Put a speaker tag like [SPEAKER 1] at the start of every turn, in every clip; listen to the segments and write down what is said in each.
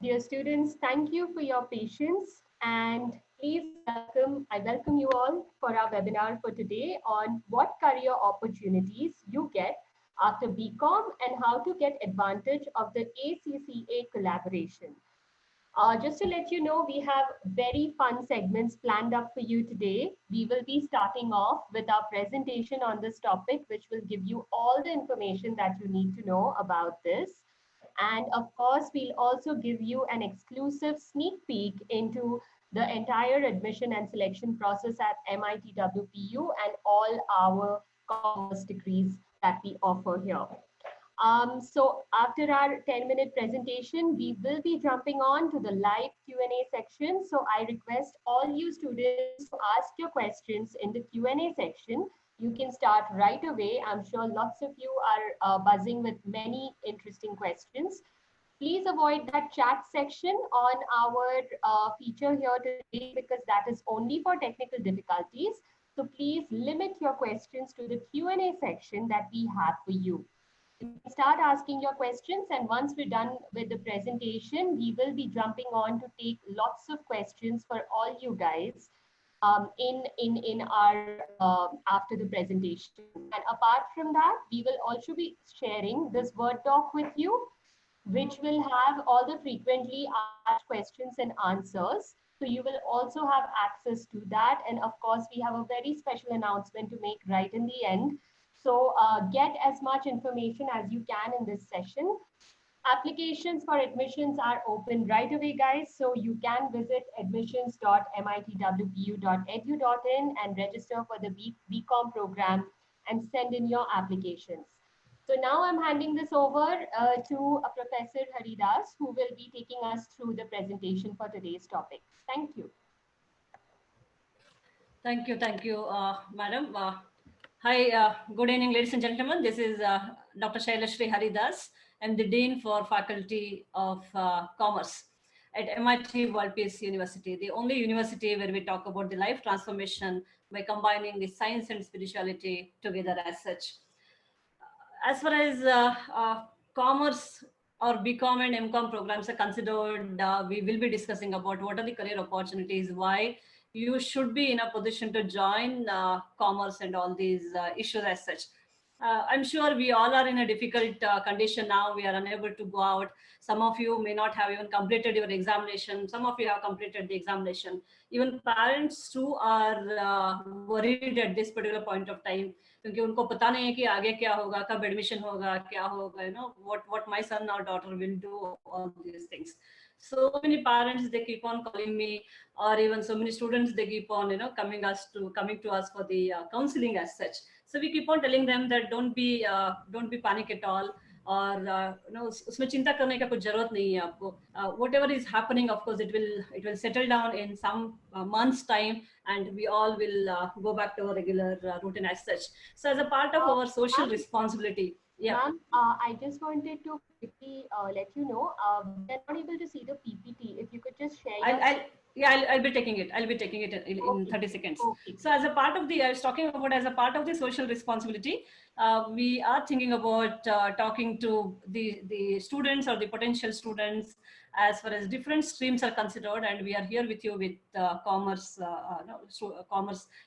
[SPEAKER 1] Dear students, thank you for your patience and please I welcome you all for our webinar for today on what career opportunities you get after BCom and how to get advantage of the ACCA collaboration. Just to let you know, we have very fun segments planned up for you today. We will be starting off with our presentation on this topic, which will give you all the information that you need to know about this. And of course, we'll also give you an exclusive sneak peek into the entire admission and selection process at MIT WPU and all our commerce degrees that we offer here. So after our 10-minute presentation, we will be jumping on to the live Q&A section. So I request all you students to ask your questions in the Q&A section. You can start right away. I'm sure lots of you are buzzing with many interesting questions. Please avoid that chat section on our feature here today because that is only for technical difficulties. So please limit your questions to the Q&A section that we have for you. You can start asking your questions, and once we're done with the presentation, we will be jumping on to take lots of questions for all you guys in our after the presentation. And apart from that, we will also be sharing this Word doc with you, which will have all the frequently asked questions and answers. So you will also have access to that. And of course, we have a very special announcement to make right in the end. So get as much information as you can in this session. Applications for admissions are open right away, guys. So you can visit admissions.mitwpu.edu.in and register for the BCom program and send in your applications. So now I'm handing this over to Professor Haridas, who will be taking us through the presentation for today's topic. Thank you.
[SPEAKER 2] Thank you, madam. Hi, good evening, ladies and gentlemen. This is Dr. Shailashri Haridas. I'm the Dean for Faculty of Commerce at MIT World Peace University, the only university where we talk about the life transformation by combining the science and spirituality together as such. As far as commerce or BCom and MCom programs are considered, we will be discussing about what are the career opportunities, why you should be in a position to join commerce and all these issues as such. I'm sure we all are in a difficult condition now. We are unable to go out. Some of you may not have even completed your examination. Some of you have completed the examination. Even parents too are worried at this particular point of time, क्योंकि उनको पता नहीं है कि आगे क्या होगा, कब एडमिशन होगा, क्या होगा, you know, what my son or daughter will do, all these things. So many parents, they keep on calling me, or even so many students, they keep on, you know, coming to us for the counseling as such. So we keep on telling them that don't be panic at all, or you know, उसमें चिंता करने का कुछ जरूरत नहीं है आपको. Whatever is happening, of course, it will settle down in some months' time, and we all will go back to our regular routine as such. So as a part of our social responsibility. Yeah.
[SPEAKER 1] Ma'am, I just wanted to quickly let you know, we are not able to see the PPT. If you could just share
[SPEAKER 2] I'll be taking it. I'll be taking it in
[SPEAKER 1] okay.
[SPEAKER 2] 30 seconds.
[SPEAKER 1] Okay.
[SPEAKER 2] So as a part of the, I was talking about as a part of the social responsibility, we are thinking about talking to the students or the potential students as far as different streams are considered. And we are here with you with commerce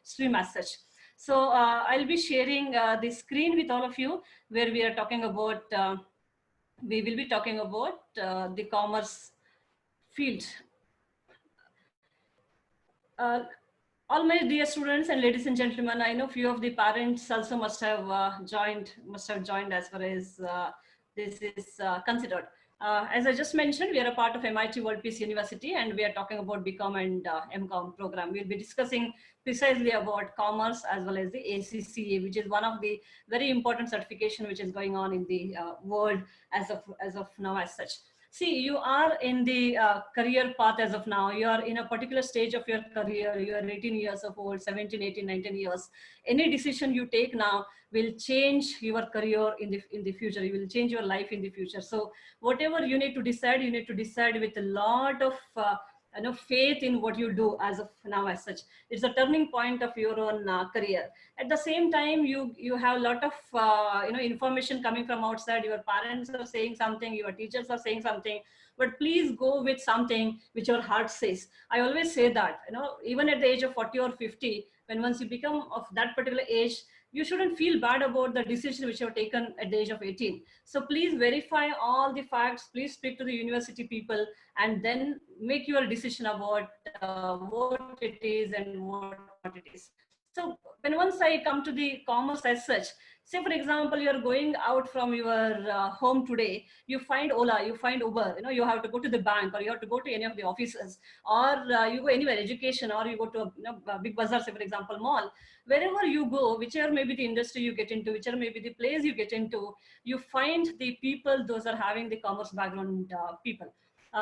[SPEAKER 2] stream as such. So I'll be sharing the screen with all of you, where we are talking about, we will be talking about the commerce field. All my dear students and ladies and gentlemen, I know few of the parents also must have joined as far as this is considered. As I just mentioned, we are a part of MIT World Peace University, and we are talking about BCom and MCom program. We'll be discussing precisely about commerce as well as the ACCA, which is one of the very important certification which is going on in the world as of now as such. See, you are in the career path as of now. You are in a particular stage of your career. You are 18 years of old, 17, 18, 19 years. Any decision you take now will change your career in the future. You will change your life in the future. So whatever you need to decide with a lot of faith in what you do as of now as such. It's a turning point of your own career. At the same time, you have a lot of information coming from outside. Your parents are saying something, your teachers are saying something, but please go with something which your heart says. I always say that, even at the age of 40 or 50, when once you become of that particular age, you shouldn't feel bad about the decision which you have taken at the age of 18. So please verify all the facts, please speak to the university people, and then make your decision about what it is and what it is. So when once I come to the commerce as such, say for example, you're going out from your home today, you find Ola, you find Uber, you have to go to the bank, or you have to go to any of the offices, or you go anywhere, education, or you go to a big bazaar, say for example, mall. Wherever you go, whichever may be the industry you get into, whichever may be the place you get into, you find the people, those are having the commerce background people.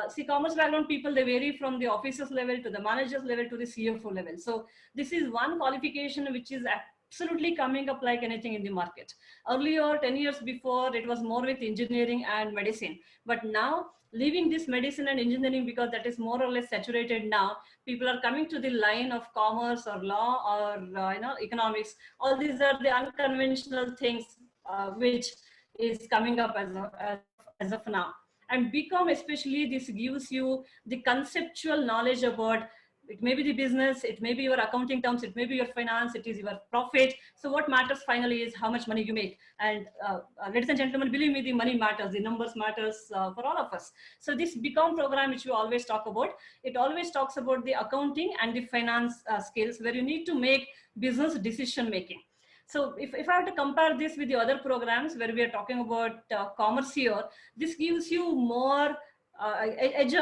[SPEAKER 2] See, commerce background people, they vary from the officers level to the managers level to the CFO level. So this is one qualification which is absolutely coming up like anything in the market. Earlier, 10 years before, it was more with engineering and medicine. But now, leaving this medicine and engineering, because that is more or less saturated now, people are coming to the line of commerce or law or economics. All these are the unconventional things which is coming up as of now. And BCom especially, this gives you the conceptual knowledge about, it may be the business, it may be your accounting terms, it may be your finance, it is your profit. So what matters finally is how much money you make. And ladies and gentlemen, believe me, the money matters, the numbers matters for all of us. So this BCom program, which we always talk about, it always talks about the accounting and the finance skills, where you need to make business decision making. So if I have to compare this with the other programs where we are talking about commerce here, this gives you more edge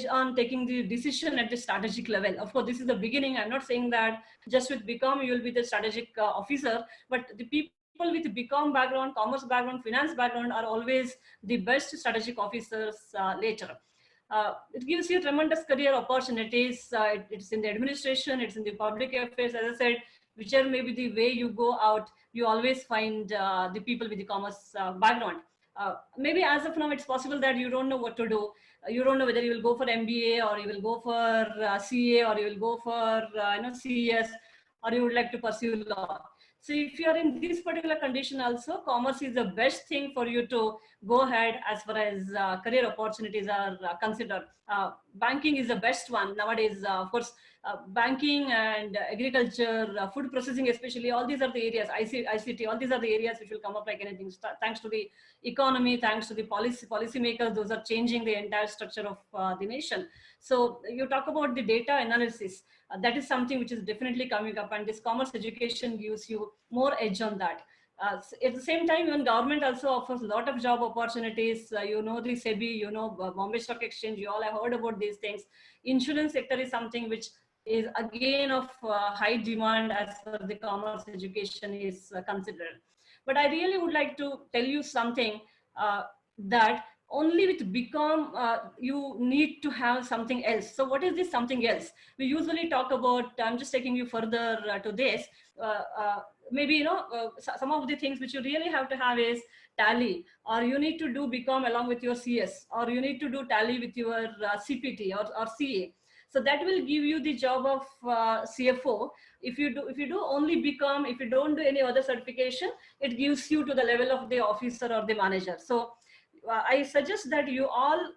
[SPEAKER 2] on taking the decision at the strategic level. Of course, this is the beginning. I'm not saying that just with BCom you will be the strategic officer, but the people with BCom background, commerce background, finance background are always the best strategic officers later. It gives you tremendous career opportunities. It's in the administration, it's in the public affairs. As I said, whichever may be the way you go out, you always find the people with the commerce background. Maybe as of now, it's possible that you don't know what to do. You don't know whether you will go for MBA, or you will go for CA, or you will go for CS, or you would like to pursue law. So if you are in this particular condition also, commerce is the best thing for you to go ahead as far as career opportunities are considered. Banking is the best one nowadays. Of course, banking and agriculture, food processing especially, all these are the areas, ICT, all these are the areas which will come up like anything. Thanks to the economy, thanks to the policy makers, those are changing the entire structure of the nation. So you talk about the data analysis. That is something which is definitely coming up, and this commerce education gives you more edge on that. At the same time, even government also offers a lot of job opportunities. The SEBI, Bombay Stock Exchange, you all have heard about these things. Insurance sector is something which is again of high demand as far as the commerce education is considered. But I really would like to tell you something that only with BCom, you need to have something else. So what is this something else? We usually talk about, I'm just taking you further to this, maybe, some of the things which you really have to have is Tally, or you need to do BCom along with your CS, or you need to do Tally with your CPT or CA. So that will give you the job of CFO. If you do only BCom, if you don't do any other certification, it gives you to the level of the officer or the manager. So I suggest that you all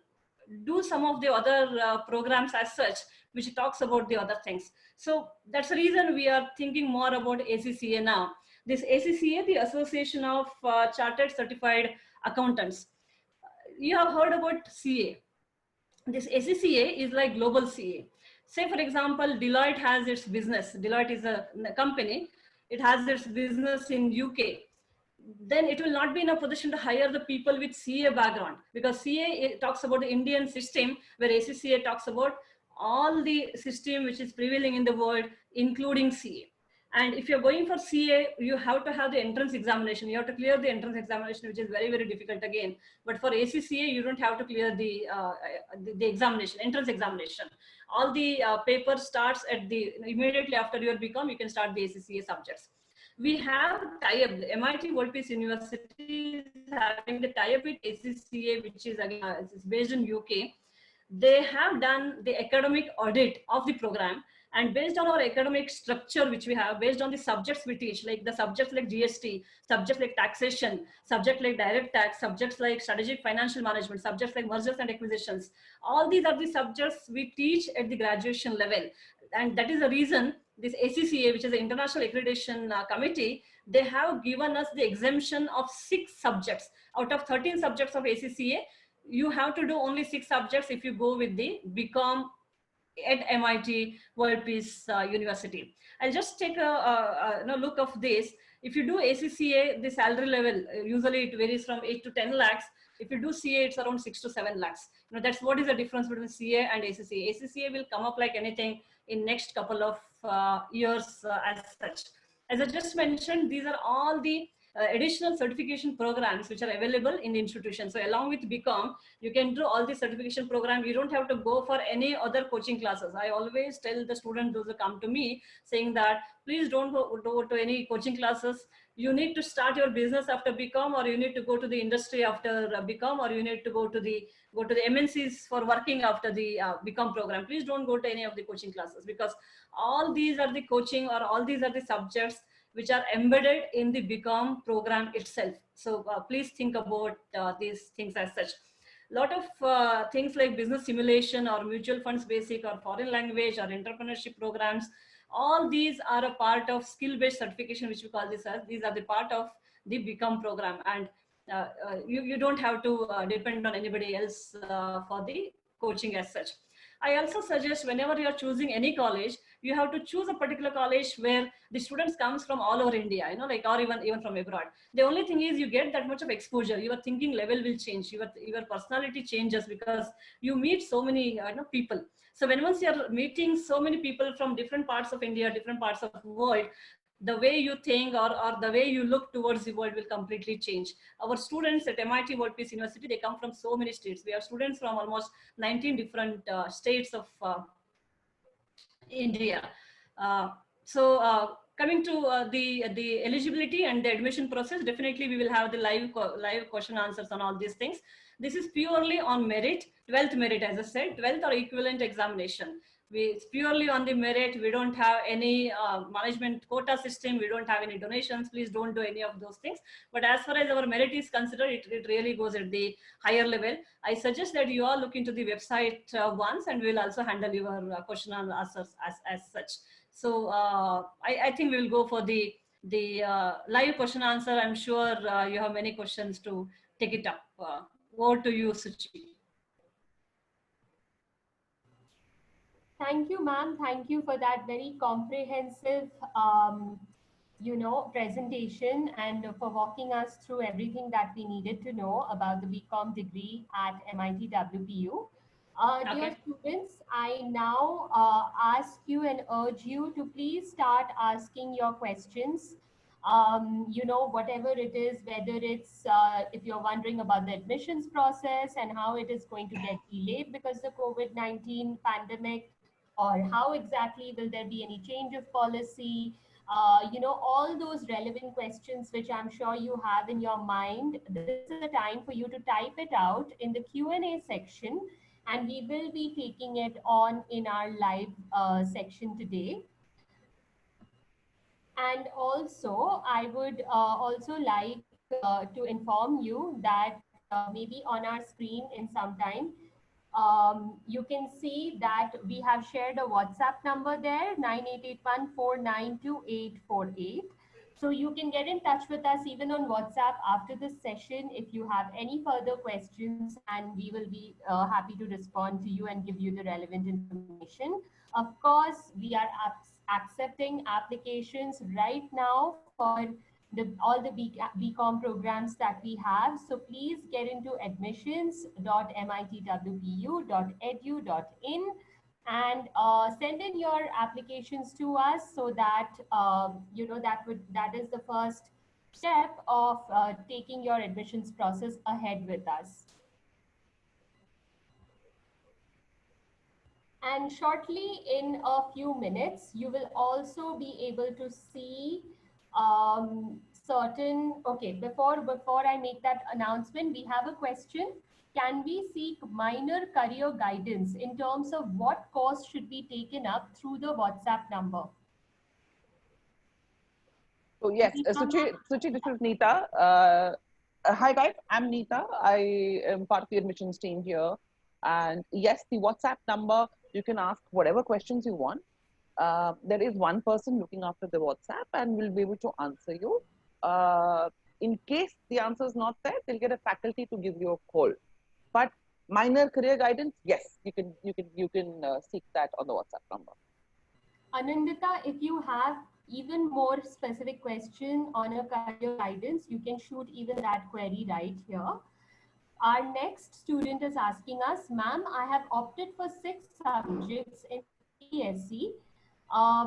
[SPEAKER 2] do some of the other programs as such, which talks about the other things. So that's the reason we are thinking more about ACCA now. This ACCA, the Association of Chartered Certified Accountants. You have heard about CA. This ACCA is like global CA. Say, for example, Deloitte has its business. Deloitte is a company. It has its business in UK. Then it will not be in a position to hire the people with CA background, because CA talks about the Indian system, where ACCA talks about all the system which is prevailing in the world, including CA. And if you're going for CA, you have to have the entrance examination. You have to clear the entrance examination, which is very, very difficult again. But for ACCA, you don't have to clear the examination, entrance examination. All the paper starts at immediately after your BCom, you can start the ACCA subjects. We have tie-up. MIT World Peace University is having the tie-up with ACCA, which is again it's based in UK. they have done the academic audit of the program, and based on our academic structure which we have, based on the subjects we teach, like the subjects like GST, subjects like taxation, subject like direct tax, subjects like strategic financial management, subjects like mergers and acquisitions, all these are the subjects we teach at the graduation level. And that is the reason this ACCA, which is the International Accreditation Committee, they have given us the exemption of 6 subjects out of 13 subjects of ACCA. You have to do only 6 subjects if you go with the BCom at MIT World Peace University. I'll just take a look of this. If you do ACCA, the salary level, usually it varies from 8 to 10 lakhs. If you do CA, it's around 6 to 7 lakhs. That's what is the difference between CA and ACCA. ACCA will come up like anything in next couple of years as such. As I just mentioned, these are all the additional certification programs which are available in the institution. So along with BCom, you can do all the certification program. You don't have to go for any other coaching classes. I always tell the students those who come to me saying that please don't go to any coaching classes. You need to start your business after BCom, or you need to go to the industry after BCom, or you need to go to the MNCs for working after the BCom program. Please don't go to any of the coaching classes, because all these are the coaching, or all these are the subjects which are embedded in the BCom program itself. So please think about these things as such. A lot of things like business simulation or mutual funds basic or foreign language or entrepreneurship programs, all these are a part of skill-based certification, which we call this as, these are the part of the BCom program. And you don't have to depend on anybody else for the coaching as such. I also suggest whenever you're choosing any college, you have to choose a particular college where the students comes from all over India, like, or even from abroad. The only thing is you get that much of exposure. Your thinking level will change. Your personality changes because you meet so many people. So once you're meeting so many people from different parts of India, different parts of the world, the way you think or the way you look towards the world will completely change. Our students at MIT World Peace University, they come from so many states. We have students from almost 19 different states of India. Coming to the eligibility and the admission process, definitely we will have the live question answers on all these things. This is purely on merit, 12th merit, as I said, 12th or equivalent examination. It's purely on the merit. We don't have any management quota system. We don't have any donations. Please don't do any of those things. But as far as our merit is considered, it really goes at the higher level. I suggest that you all look into the website once, and we'll also handle your question and answers as such. So I think we will go for the live question answer. I'm sure you have many questions to take it up. Over to you, Suchi.
[SPEAKER 1] Thank you, ma'am. Thank you for that very comprehensive, presentation, and for walking us through everything that we needed to know about the BCom degree at MIT WPU. Dear students, I now ask you and urge you to please start asking your questions. Whatever it is, whether it's if you're wondering about the admissions process and how it is going to get delayed because of the COVID-19 pandemic, or how exactly will there be any change of policy, all those relevant questions which I'm sure you have in your mind. This is the time for you to type it out in the Q&A section, and we will be taking it on in our live section today. And also, I would also like to inform you that maybe on our screen in some time, you can see that we have shared a WhatsApp number there, 9881492848. So you can get in touch with us even on WhatsApp after this session if you have any further questions, and we will be happy to respond to you and give you the relevant information. Of course, we are accepting applications right now for all the BCom programs that we have. So please get into admissions.mitwpu.edu.in and send in your applications to us, so that that is the first step of taking your admissions process ahead with us. And shortly, in a few minutes, you will also be able to see certain, okay, before I make that announcement, we have a question. Can we seek minor career guidance in terms of what course should be taken up through the WhatsApp number?
[SPEAKER 3] So yes, Suchi, this is Neeta. Hi guys, I'm Neeta. I am part of the admissions team here. And yes, the WhatsApp number, you can ask whatever questions you want. There is one person looking after the WhatsApp and will be able to answer you. In case the answer is not there, they'll get a faculty to give you a call. But minor career guidance, yes, you can seek that on the WhatsApp number.
[SPEAKER 1] Anandita, if you have even more specific question on a career guidance, you can shoot even that query right here. Our next student is asking us, ma'am, I have opted for 6 subjects in CBSE.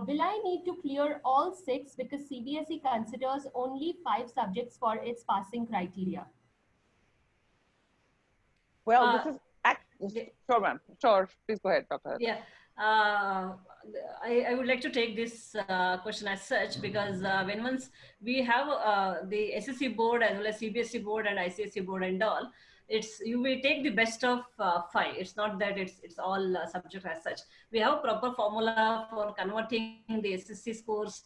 [SPEAKER 1] Will I need to clear all 6 because CBSE considers only 5 subjects for its passing criteria?
[SPEAKER 3] Well, this is sure, ma'am. Sure, please go ahead, Dr.
[SPEAKER 2] Yeah, I would like to take this question as such because when once we have the SSC board as well as CBSE board and ICSE board and all, it's you will take the best of 5. It's not that it's all subject as such. We have proper formula for converting the SSC scores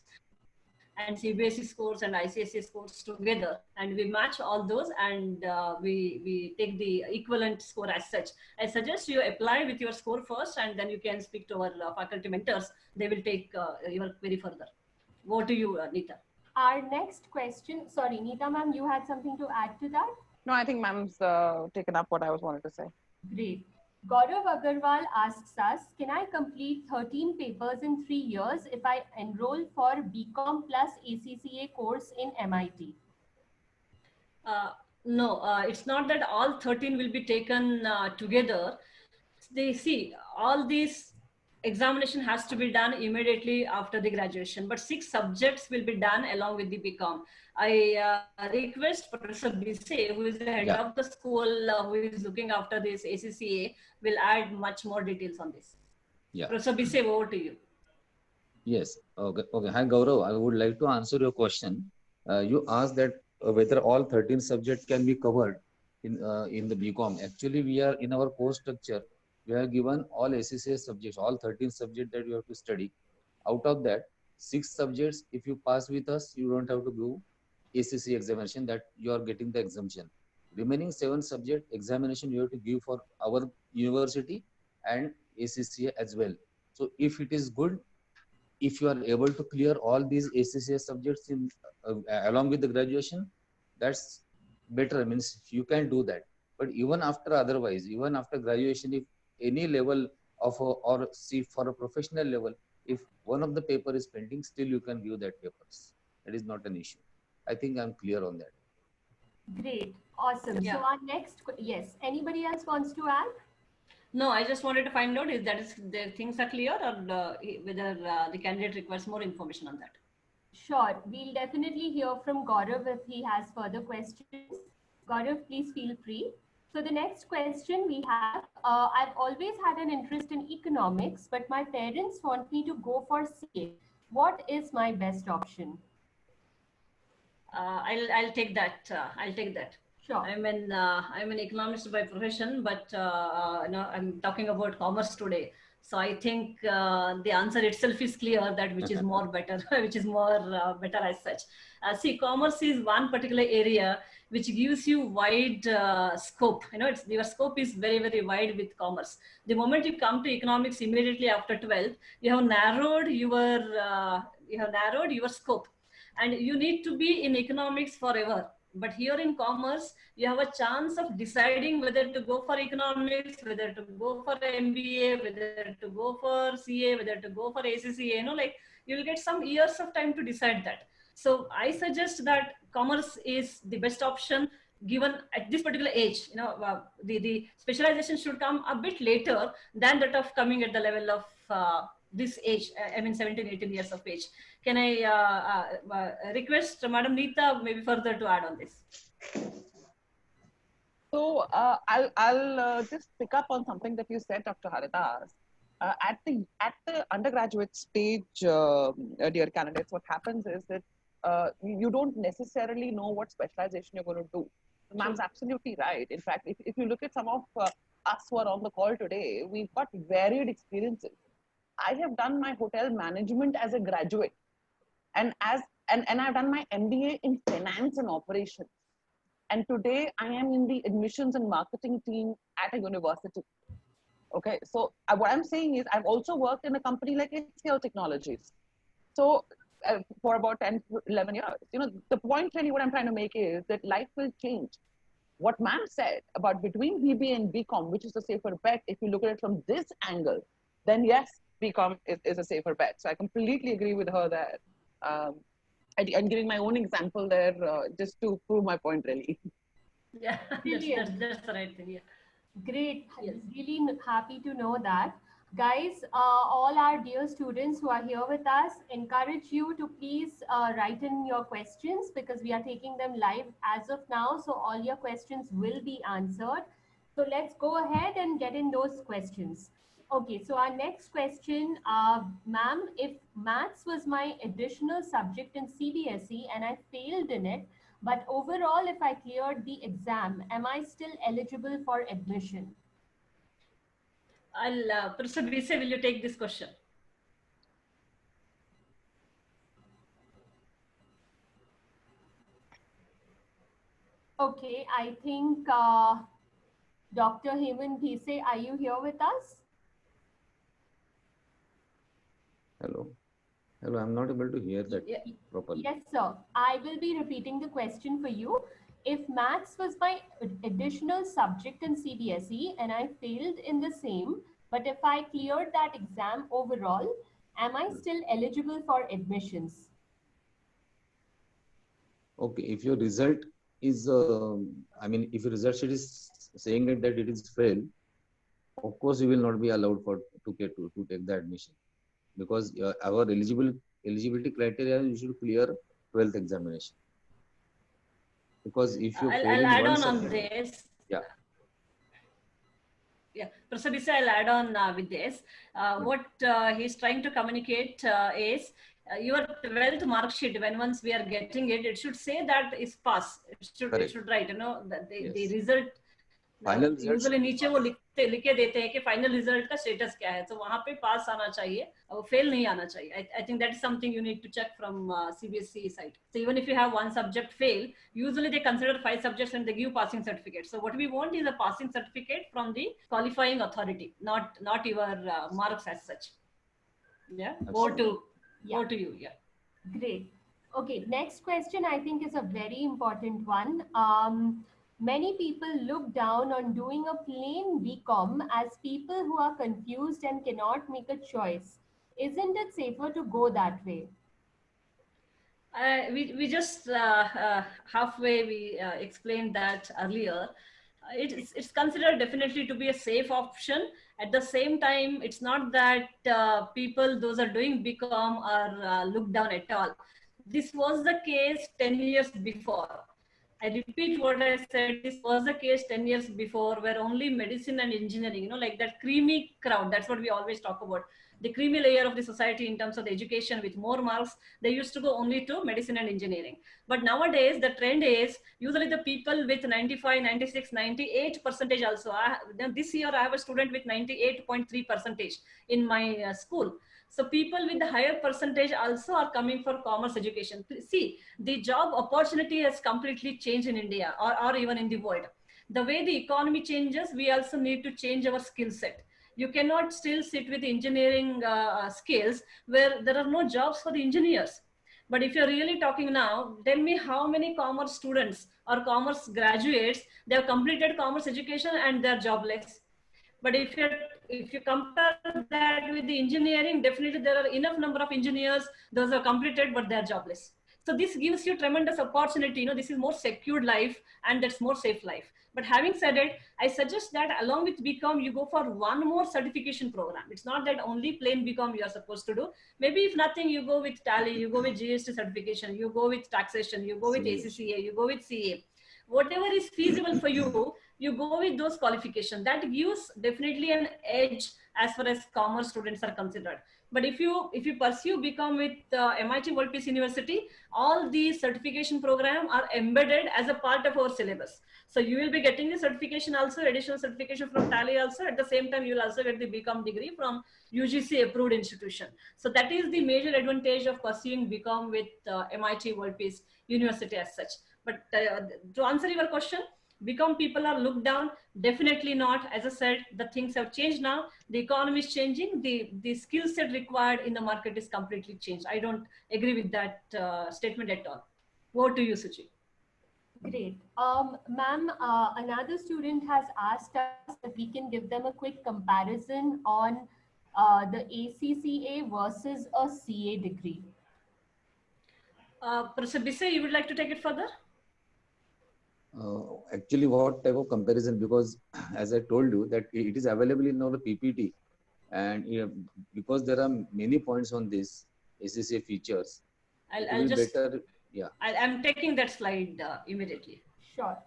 [SPEAKER 2] and CBSE scores and ICSE scores together, and we match all those, and we take the equivalent score as such. I suggest you apply with your score first, and then you can speak to our faculty mentors. They will take your query further. Over to you, Neeta.
[SPEAKER 1] Our next question, sorry, Neeta ma'am, you had something to add to that?
[SPEAKER 3] No, I think ma'am's taken up what I was wanting to say.
[SPEAKER 1] Great. Gaurav Agarwal asks us, can I complete 13 papers in 3 years if I enroll for BCom plus ACCA course in MIT?
[SPEAKER 2] No, it's not that all 13 will be taken together. They see all these examination has to be done immediately after the graduation, but 6 subjects will be done along with the BCom. I request Professor Bise, who is the head of the school, who is looking after this ACCA, will add much more details on this. Yeah. Professor Bise, over to you.
[SPEAKER 4] Yes. Okay. Hi, Gaurav. I would like to answer your question. You asked that whether all 13 subjects can be covered in the BCom. Actually, we are in our course structure. We have given all ACCA subjects, all 13 subjects that you have to study. Out of that, 6 subjects, if you pass with us, you don't have to do ACCA examination, that you are getting the exemption. Remaining 7 subject examination you have to give for our university and ACCA as well. So if it is good, if you are able to clear all these ACCA subjects in along with the graduation, that's better. Means you can do that. But even after otherwise, even after graduation, if any level of or see for a professional level, if one of the paper is pending, still you can give that papers. That is not an issue. I think I'm clear on that.
[SPEAKER 1] Great, awesome. Yeah. So our next, yes, anybody else wants to add?
[SPEAKER 2] No, I just wanted to find out if that is the things are clear or whether the candidate requires more information on that.
[SPEAKER 1] Sure, we'll definitely hear from Gaurav if he has further questions. Gaurav, please feel free. So the next question we have, I've always had an interest in economics, but my parents want me to go for CA. What is my best option?
[SPEAKER 2] I'll take that. I'll take that.
[SPEAKER 1] Sure.
[SPEAKER 2] I'm an economist by profession, but I'm talking about commerce today. So I think the answer itself is clear, that which is more better, which is more better as such. See, commerce is one particular area which gives you wide scope. Your scope is very, very wide with commerce. The moment you come to economics immediately after 12th, you have narrowed your scope, and you need to be in economics forever. But here in commerce, you have a chance of deciding whether to go for economics, whether to go for MBA, whether to go for CA, whether to go for ACCA. You'll get some years of time to decide that. So I suggest that commerce is the best option given at this particular age. The specialization should come a bit later than that of coming at the level of this age, 17, 18 years of age. Can I request Madam Neeta maybe further to add on this?
[SPEAKER 3] So I'll just pick up on something that you said, Dr. Haridas. At the undergraduate stage, dear candidates, what happens is that you don't necessarily know what specialization you're going to do. Ma'am's absolutely right. In fact, if you look at some of us who are on the call today, we've got varied experiences. I have done my hotel management as a graduate, and I've done my MBA in finance and operations. And today I am in the admissions and marketing team at a university. Okay, so what I'm saying is I've also worked in a company like HCL Technologies. So for about 10, 11 years, you know, the point really what I'm trying to make is that life will change. What ma'am said about between BBA and BCom, which is a safer bet, if you look at it from this angle, then yes, BCom is a safer bet. So I completely agree with her there. I'm giving my own example there just to prove my point really.
[SPEAKER 2] Yeah, that's the right thing. Yeah.
[SPEAKER 1] Great.
[SPEAKER 2] Yes.
[SPEAKER 1] Really happy to know that. Guys, all our dear students who are here with us, encourage you to please write in your questions because we are taking them live as of now. So all your questions will be answered. So let's go ahead and get in those questions. Okay, so our next question, ma'am, if maths was my additional subject in CBSE and I failed in it, but overall, if I cleared the exam, am I still eligible for admission?
[SPEAKER 2] Professor Bise, will you take this question?
[SPEAKER 1] Okay, I think Dr. Hemant Bise, are you here with us?
[SPEAKER 4] Hello. Hello, I'm not able to hear that properly.
[SPEAKER 1] Yes, sir. I will be repeating the question for you. If maths was my additional subject in CBSE and I failed in the same, but if I cleared that exam overall, am I still eligible for admissions?
[SPEAKER 4] Okay, if your result is, if your result sheet is saying that it is fail, of course you will not be allowed to take the admission, because our eligibility criteria you should clear 12th examination. Because if you fail
[SPEAKER 2] I'll
[SPEAKER 4] in
[SPEAKER 2] add
[SPEAKER 4] one
[SPEAKER 2] on
[SPEAKER 4] subject,
[SPEAKER 2] this.
[SPEAKER 4] yeah.
[SPEAKER 2] Yeah, Professor Bise, I'll add on with this. What he's trying to communicate is your 12th mark sheet, when once we are getting it, it should say that is pass. It should write, you know, that the result.
[SPEAKER 4] Final result
[SPEAKER 2] usually नीचे वो लिखे देते हैं कि final result का status क्या है, तो वहां पे पास आना चाहिए, वो फेल नहीं आना चाहिए. I think that is something you need to check from CBSE side. So even if you have one subject fail, usually they consider 5 subjects and they give passing certificate. So what we want is a passing certificate from the qualifying authority, not your marks as such. Yeah, over to you. Yeah,
[SPEAKER 1] great. Okay, next question I think is a very important one. Many people look down on doing a plain BCom as people who are confused and cannot make a choice. Isn't it safer to go that way?
[SPEAKER 2] We just halfway we explained that earlier. It's considered definitely to be a safe option. At the same time, it's not that people those are doing BCom are looked down at all. This was the case 10 years before. I repeat what I said, this was the case 10 years before, where only medicine and engineering, you know, like that creamy crowd, that's what we always talk about. The creamy layer of the society in terms of the education with more marks, they used to go only to medicine and engineering. But nowadays, the trend is usually the people with 95, 96, 98 percentage also. This year, I have a student with 98.3 percentage in my school. So people with the higher percentage also are coming for commerce education. See, the job opportunity has completely changed in India or even in the world. The way the economy changes, we also need to change our skill set. You cannot still sit with engineering skills where there are no jobs for the engineers. But if you're really talking now, tell me how many commerce students or commerce graduates, they have completed commerce education and they're jobless. But if you compare that with the engineering, definitely there are enough number of engineers, those are completed, but they're jobless. So this gives you tremendous opportunity. You know, this is more secured life and that's more safe life. But having said it, I suggest that along with BCom, you go for one more certification program. It's not that only plain BCom you are supposed to do. Maybe if nothing, you go with Tally, you go with GST certification, you go with taxation, you go with ACCA, you go with CA. Whatever is feasible for you, you go with those qualifications. That gives definitely an edge as far as commerce students are considered. But if you pursue BCom with MIT World Peace University, all these certification program are embedded as a part of our syllabus. So you will be getting the certification also, additional certification from Tally also. At the same time, you will also get the BCom degree from UGC approved institution. So that is the major advantage of pursuing BCom with MIT World Peace University as such. But to answer your question, BCom people are looked down? Definitely not. As I said, the things have changed now. The economy is changing. The skill set required in the market is completely changed. I don't agree with that statement at all. Over to you, Suchi.
[SPEAKER 1] Great. Ma'am, another student has asked us if we can give them a quick comparison on the ACCA versus a CA degree.
[SPEAKER 2] Professor Bisse, you would like to take it further?
[SPEAKER 4] Actually, what type of comparison? Because as I told you that it is available in our PPT, and because there are many points on this ACCA features,
[SPEAKER 2] I'll just
[SPEAKER 4] better. Yeah.
[SPEAKER 2] I'm taking that slide immediately.
[SPEAKER 1] Sure.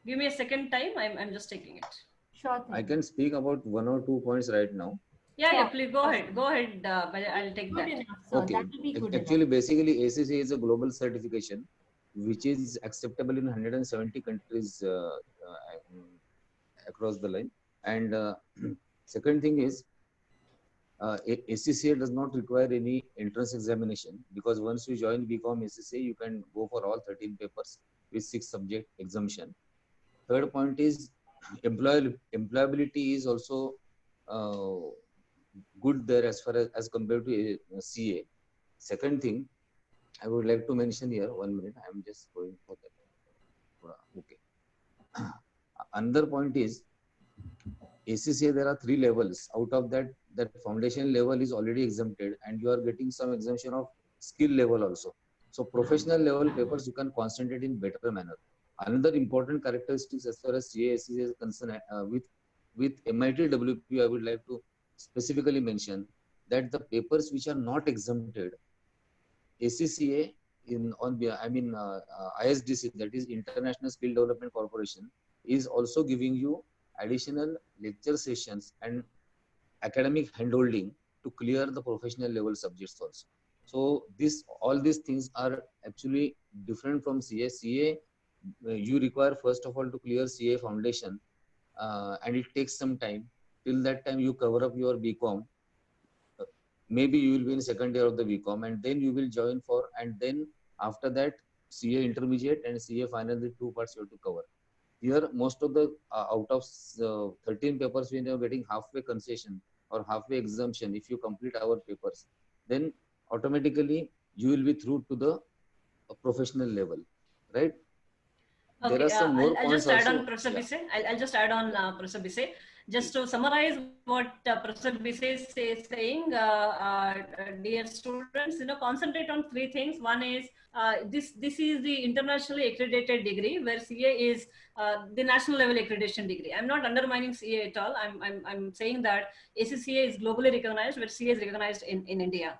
[SPEAKER 2] Give me a second time. I'm just taking it.
[SPEAKER 1] Sure thing.
[SPEAKER 4] I can speak about 1 or 2 points right now.
[SPEAKER 2] Yeah,
[SPEAKER 1] Sure.
[SPEAKER 2] yeah, please go ahead. Go ahead, but I'll take
[SPEAKER 1] Good
[SPEAKER 2] that.
[SPEAKER 1] enough, sir.
[SPEAKER 4] Okay.
[SPEAKER 1] That will be good
[SPEAKER 4] Actually,
[SPEAKER 1] enough.
[SPEAKER 4] basically, ACCA is a global certification which is acceptable in 170 countries across the line. And second thing is, ACCA does not require any entrance examination, because once you join BCom ACCA, you can go for all 13 papers with 6 subject exemption. Third point is employability is also good there as far as compared to CA. Second thing I would like to mention here, 1 minute, I am just going for that. Okay. Another point is ACCA, there are 3 levels. Out of that foundation level is already exempted, and you are getting some exemption of skill level also. So professional level papers you can concentrate in better manner. Another important characteristics as far as CA ACCA is concerned, with MIT WP, I would like to specifically mention that the papers which are not exempted, ACCA ISDC, that is International Skill Development Corporation, is also giving you additional lecture sessions and academic handholding to clear the professional level subjects also. So all these things are actually different from CA. CA, you require first of all to clear CA foundation, and it takes some time. Till that time you cover up your BCom. Maybe you will be in second year of the BCom, and then you will join for, and then after that CA intermediate and CA final, the 2 parts you have to cover. Here, most of the out of 13 papers, we are getting halfway concession or halfway exemption. If you complete our papers, then automatically you will be through to the professional level, right?
[SPEAKER 2] Okay,
[SPEAKER 4] there are some more
[SPEAKER 2] I'll
[SPEAKER 4] points
[SPEAKER 2] just add
[SPEAKER 4] also.
[SPEAKER 2] on, Professor
[SPEAKER 4] Yeah.
[SPEAKER 2] Bisse. I'll just add on, Professor Bisse. Just to summarize what Professor Bisse is saying, dear students, concentrate on 3 things. One is this is the internationally accredited degree, where CA is the national level accreditation degree. I'm not undermining CA at all. I'm saying that ACCA is globally recognized, where CA is recognized in India.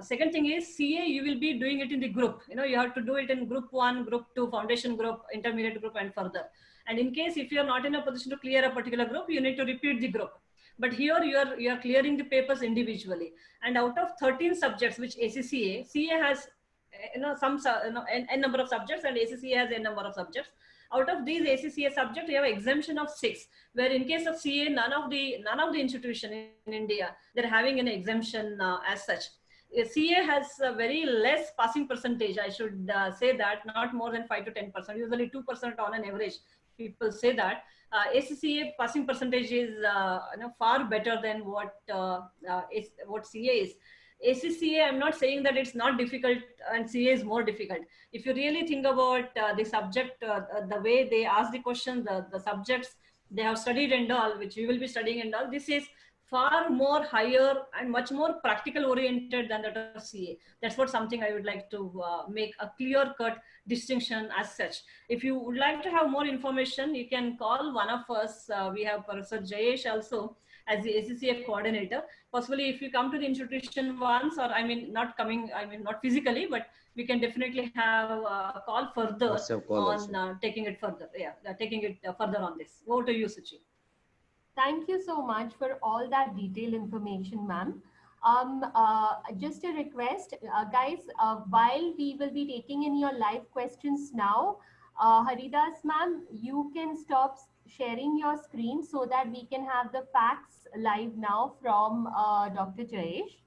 [SPEAKER 2] Second thing is CA, you will be doing it in the group. You have to do it in group 1, group 2, foundation group, intermediate group, and further. And in case if you're not in a position to clear a particular group, you need to repeat the group. But here you are clearing the papers individually. And out of 13 subjects, which ACCA, CA has n number of subjects, and ACCA has n number of subjects. Out of these ACCA subjects, you have exemption of 6, where in case of CA, none of the institution in India, they're having an exemption as such. CA has a very less passing percentage. I should say that, not more than 5 to 10%, usually 2% on an average. People say that ACCA passing percentage is far better than what CA is. ACCA, I'm not saying that it's not difficult and CA is more difficult. If you really think about the subject, the way they ask the questions, the subjects they have studied and all, which we will be studying and all, this is far more higher and much more practical oriented than that of CA. That's what something I would like to make a clear cut distinction as such. If you would like to have more information, you can call one of us. We have Professor Jayesh also as the ACCA coordinator. Possibly if you come to the institution once, or not physically, but we can definitely have a call further on taking it further. Yeah, taking it further on this. Over to you, Suchi.
[SPEAKER 1] Thank you so much for all that detailed information, ma'am. Just a request, guys, while we will be taking in your live questions now, Haridas ma'am, you can stop sharing your screen so that we can have the facts live now from Dr. Jayesh.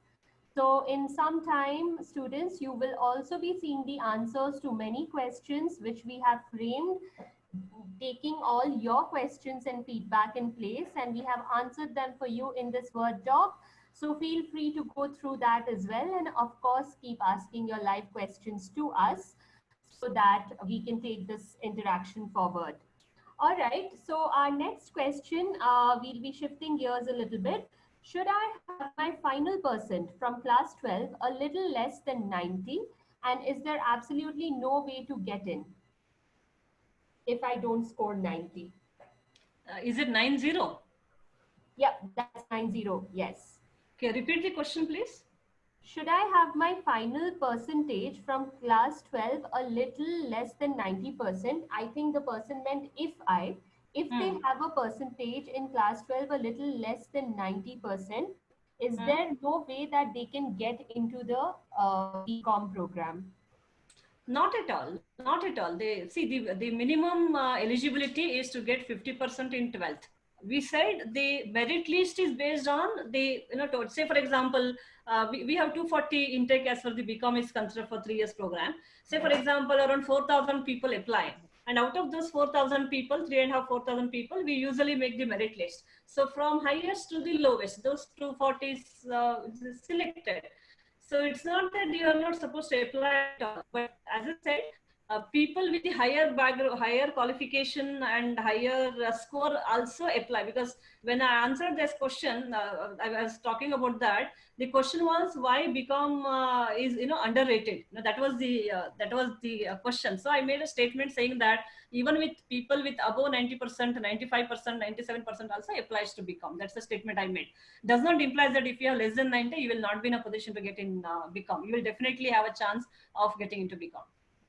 [SPEAKER 1] So in some time, students, you will also be seeing the answers to many questions which we have framed, taking all your questions and feedback in place, and we have answered them for you in this Word doc. So feel free to go through that as well. And of course, keep asking your live questions to us so that we can take this interaction forward. All right, so our next question, we'll be shifting gears a little bit. Should I have my final percent from class 12 a little less than 90? And is there absolutely no way to get in if I don't score 90?
[SPEAKER 2] Is it 90?
[SPEAKER 1] Yep, that's 90, yes.
[SPEAKER 2] Okay, repeat the question, please.
[SPEAKER 1] Should I have my final percentage from class 12 a little less than 90%? I think the person meant if they have a percentage in class 12 a little less than 90%, is there no way that they can get into the BCom program?
[SPEAKER 2] Not at all. Not at all. They see the minimum eligibility is to get 50% in 12th. We said the merit list is based on the, say for example, we have 240 intake as for the BCom is considered for 3 years program. Say for example, around 4,000 people apply. And out of those 4,000 people, 4,000 people, we usually make the merit list. So from highest to the lowest, those 240 is selected. So it's not that you are not supposed to apply at all. But as I said, people with the higher background, higher qualification and higher score also apply, because when I answered this question, I was talking about that. The question was why BCom is underrated. That was the question. So I made a statement saying that even with people with above 90%, 95%, 97% also applies to BCom. That's the statement I made. Does not imply that if you have less than 90, you will not be in a position to get in BCom. You will definitely have a chance of getting into BCom.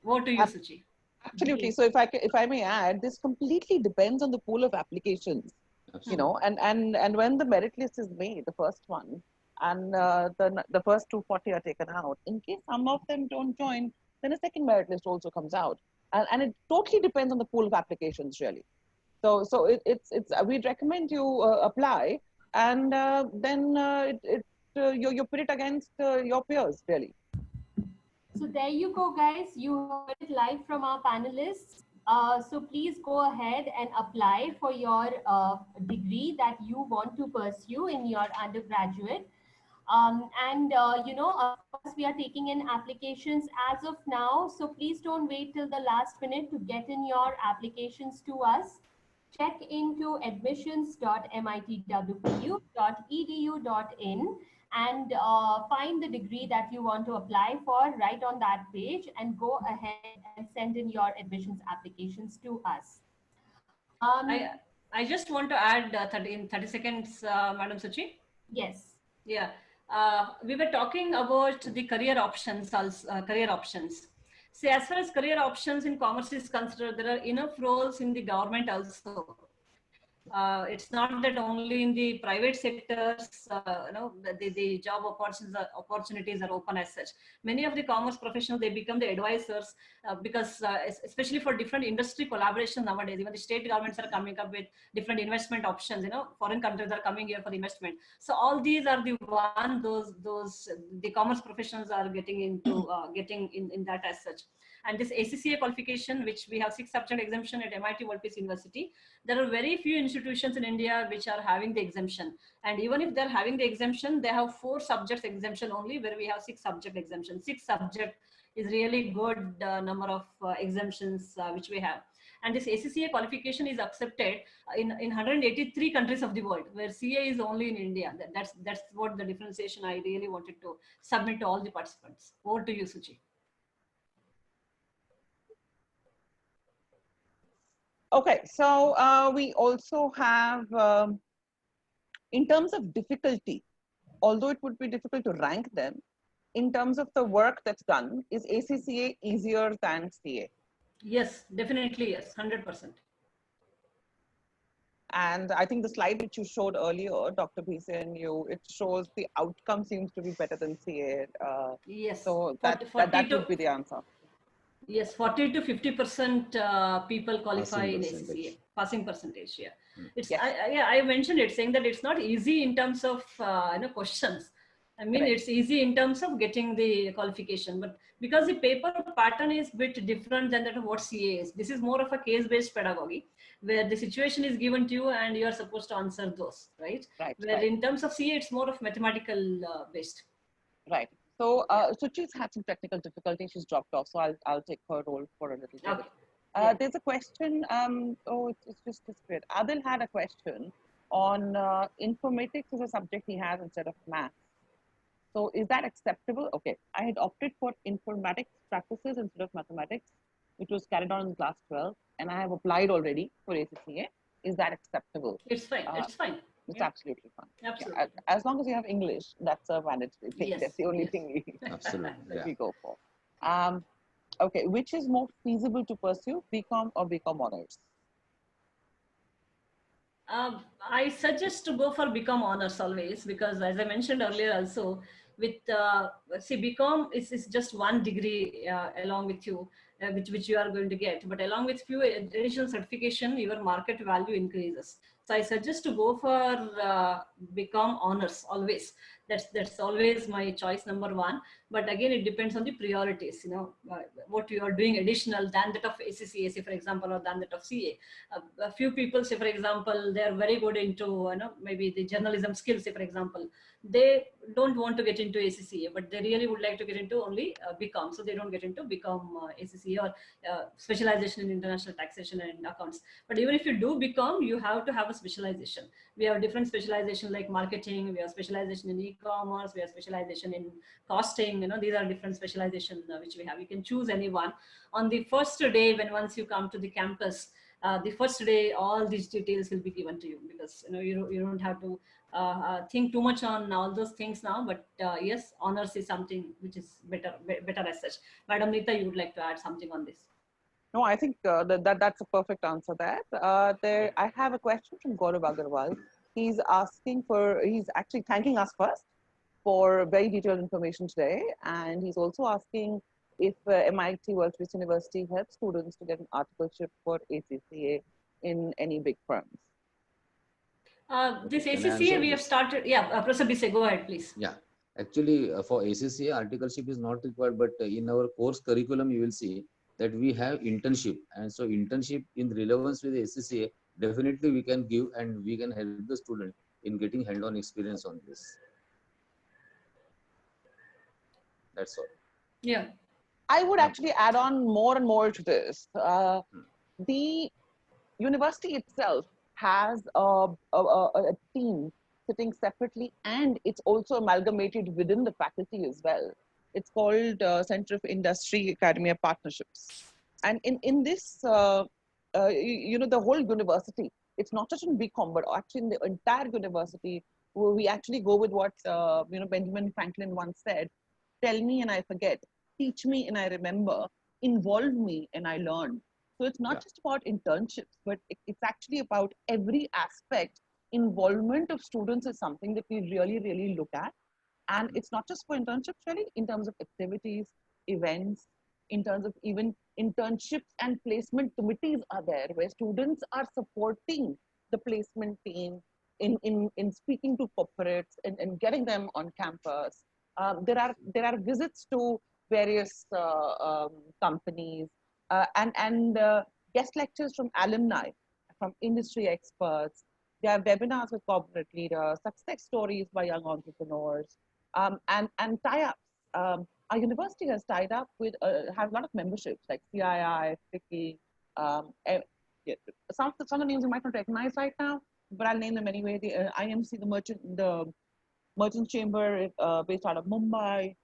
[SPEAKER 2] Over to you, Suchi.
[SPEAKER 3] Absolutely. So if I may add, this completely depends on the pool of applications.
[SPEAKER 4] Absolutely.
[SPEAKER 3] And when the merit list is made, the first one, and the first 240 are taken out, in case some of them don't join, then a second merit list also comes out, and it totally depends on the pool of applications, really. So it's we'd recommend you apply, and then you put it against your peers, really.
[SPEAKER 1] So there you go, guys. You heard it live from our panelists. So please go ahead and apply for your degree that you want to pursue in your undergraduate. Of course, we are taking in applications as of now. So please don't wait till the last minute to get in your applications to us. Check into admissions.mitwpu.edu.in and find the degree that you want to apply for right on that page, and go ahead and send in your admissions applications to us.
[SPEAKER 2] I just want to add 30 seconds, Madam Suchi.
[SPEAKER 1] Yes.
[SPEAKER 2] Yeah. We were talking about the career options. See, as far as career options in commerce is concerned, there are enough roles in the government also. It's not that only in the private sectors, the job opportunities are open as such. Many of the commerce professionals, they become the advisors because especially for different industry collaboration nowadays, even the state governments are coming up with different investment options. Foreign countries are coming here for investment. So all these are the the commerce professionals are getting into getting in that as such. And this ACCA qualification, which we have 6 subject exemption at MIT World Peace University, there are very few institutions in India which are having the exemption. And even if they're having the exemption, they have 4 subjects exemption only, where we have 6 subject exemption. 6 subject is really good number of exemptions which we have. And this ACCA qualification is accepted in 183 countries of the world, where CA is only in India. That's what the differentiation I really wanted to submit to all the participants. Over to you, Suchi.
[SPEAKER 3] Okay, so we also have, in terms of difficulty, although it would be difficult to rank them, in terms of the work that's done, is ACCA easier than CA?
[SPEAKER 2] Yes, definitely yes, 100%.
[SPEAKER 3] And I think the slide which you showed earlier, Dr. Bhise and you, it shows the outcome seems to be better than CA.
[SPEAKER 2] Yes,
[SPEAKER 3] So
[SPEAKER 2] 40,
[SPEAKER 3] that would be the answer.
[SPEAKER 2] Yes, 40 to 50% people qualify
[SPEAKER 4] Passing
[SPEAKER 2] in
[SPEAKER 4] percentage.
[SPEAKER 2] ACCA, passing percentage. Yeah, it's
[SPEAKER 3] Yes.
[SPEAKER 2] I mentioned it, saying that it's not easy in terms of questions. I mean,
[SPEAKER 3] Correct.
[SPEAKER 2] it's easy in terms of getting the qualification, but because the paper pattern is bit different than that of what CA is. This is more of a case-based pedagogy, where the situation is given to you and you are supposed to answer those, right?
[SPEAKER 3] Right.
[SPEAKER 2] Where
[SPEAKER 3] Right.
[SPEAKER 2] in terms of CA, it's more of mathematical based.
[SPEAKER 3] Right. So, Suchi's had some technical difficulty. She's dropped off, so I'll take her role for a little bit.
[SPEAKER 2] Okay. Yeah.
[SPEAKER 3] There's a question. Oh, it's just disappeared. Adil had a question on informatics as a subject he has instead of math. So, is that acceptable? Okay, I had opted for informatics practices instead of mathematics, which was carried on in class 12, and I have applied already for ACCA. Is that acceptable?
[SPEAKER 2] It's fine. It's fine.
[SPEAKER 3] It's
[SPEAKER 2] Yeah.
[SPEAKER 3] absolutely fine.
[SPEAKER 2] Absolutely.
[SPEAKER 3] Yeah, as long as you have English, that's a mandatory thing.
[SPEAKER 2] Yes,
[SPEAKER 3] That's the only
[SPEAKER 2] yes.
[SPEAKER 3] thing
[SPEAKER 4] Absolutely.
[SPEAKER 3] that
[SPEAKER 4] Yeah.
[SPEAKER 3] we go for. Okay, which is more feasible to pursue, BCom or BCom honors?
[SPEAKER 2] I suggest to go for BCom honors always, because as I mentioned earlier also, with see BCom is just one degree along with you, which you are going to get, but along with few additional certification, your market value increases. So I suggest to go for BCom honors always. That's always my choice number one. But again, it depends on the priorities. What you are doing additional than that of ACCA, for example, or than that of CA. A few people, say for example, they are very good into maybe the journalism skills. Say for example, they don't want to get into ACCA, but they really would like to get into only BCom, so they don't get into BCom ACCA or specialization in international taxation and accounts. But even if you do BCom, you have to have a specialization. We have different specialization like marketing, we have specialization in e-commerce, we have specialization in costing. These are different specialization which we have. You can choose any one. On the first day, once you come to the campus, the first day, all these details will be given to you, because you don't have to think too much on all those things now. But yes, honors is something which is better as such. Madam Neeta, you would like to add something on this?
[SPEAKER 3] No, I think that's a perfect answer there. I have a question from Gaurav Agarwal. He's actually thanking us first for very detailed information today. And he's also asking if MIT World Peace University helps students to get an articleship for ACCA in any big firms.
[SPEAKER 2] This
[SPEAKER 4] Can I
[SPEAKER 2] ACCA
[SPEAKER 4] answer
[SPEAKER 2] we have
[SPEAKER 4] this?
[SPEAKER 2] started. Yeah, Professor Bhise, go ahead, please.
[SPEAKER 4] Yeah. Actually, for ACCA, articleship is not required, but in our course curriculum, you will see that we have internship. And so internship in relevance with ACCA, definitely we can give and we can help the student in getting hand-on experience on this. That's all.
[SPEAKER 2] Yeah.
[SPEAKER 3] I would actually add on more and more to this. The university itself has a team sitting separately, and it's also amalgamated within the faculty as well. It's called Center of Industry Academia Partnerships. And in this, the whole university, it's not just in BCom, but actually in the entire university, where we actually go with what Benjamin Franklin once said: "Tell me and I forget, teach me and I remember, involve me and I learn." So it's not just about internships, but it's actually about every aspect. Involvement of students is something that we really, really look at. And it's not just for internships, really, in terms of activities, events, in terms of even internships and placement committees are there, where students are supporting the placement team in speaking to corporates and getting them on campus. There are visits to various companies and guest lectures from alumni, from industry experts. There are webinars with corporate leaders, success stories by young entrepreneurs, and tie-ups. Our university has tied up with have a lot of memberships like CII, FICCI. Some of the names you might not recognize right now, but I'll name them anyway. The IMC, the Merchant Chamber, based out of Mumbai.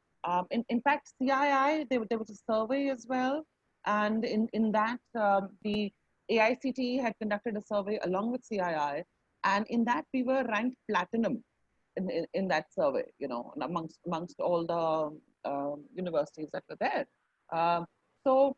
[SPEAKER 3] In fact, CII, there was a survey as well, and in that the AICTE had conducted a survey along with CII, and in that we were ranked platinum in that survey, amongst all the universities that were there. So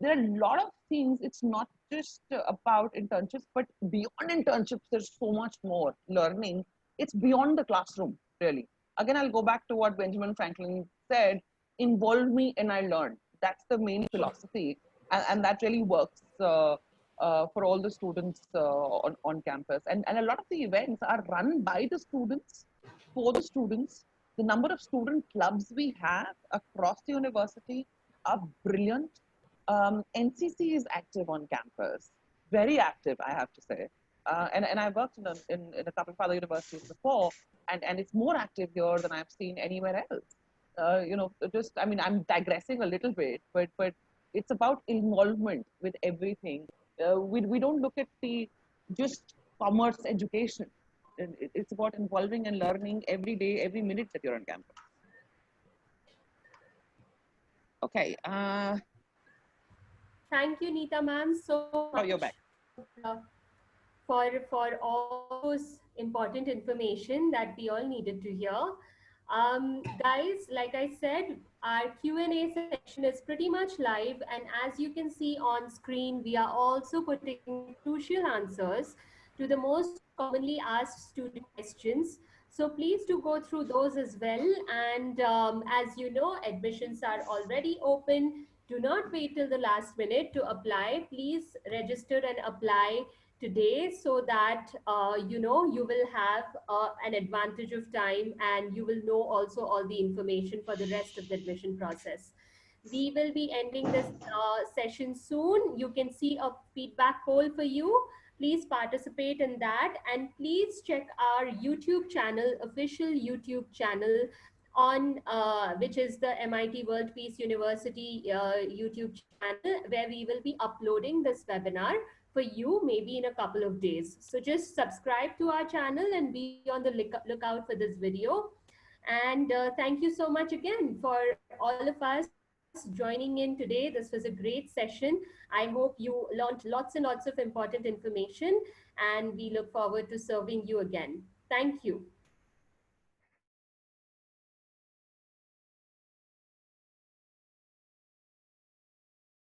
[SPEAKER 3] there are a lot of things. It's not just about internships, but beyond internships, there's so much more learning. It's beyond the classroom, really. Again, I'll go back to what Benjamin Franklin said: involve me and I learn. That's the main philosophy, and that really works for all the students on campus. And a lot of the events are run by the students, for the students. The number of student clubs we have across the university are brilliant. NCC is active on campus, very active, I have to say. And I worked in a couple of other universities before, and it's more active here than I've seen anywhere else. I mean, I'm digressing a little bit, but it's about involvement with everything. We don't look at the just commerce education. It's about involving and learning every day, every minute that you're on campus. Okay.
[SPEAKER 1] Thank you, Neeta ma'am, so much.
[SPEAKER 3] Oh, you're back.
[SPEAKER 1] For all those important information that we all needed to hear. Guys, like I said, our Q&A section is pretty much live, and as you can see on screen, we are also putting crucial answers to the most commonly asked student questions. So please do go through those as well. And as you know, admissions are already open. Do not wait till the last minute to apply. Please register and apply today, so that you will have an advantage of time, and you will know also all the information for the rest of the admission process. We will be ending this session soon. You can see a feedback poll for you. Please participate in that, and please check our YouTube channel, official YouTube channel, on which is the MIT World Peace University YouTube channel, where we will be uploading this webinar for you maybe in a couple of days. So just subscribe to our channel and be on the lookout for this video. And thank you so much again for all of us joining in today. This was a great session. I hope you learned lots and lots of important information, and we look forward to serving you again. Thank you.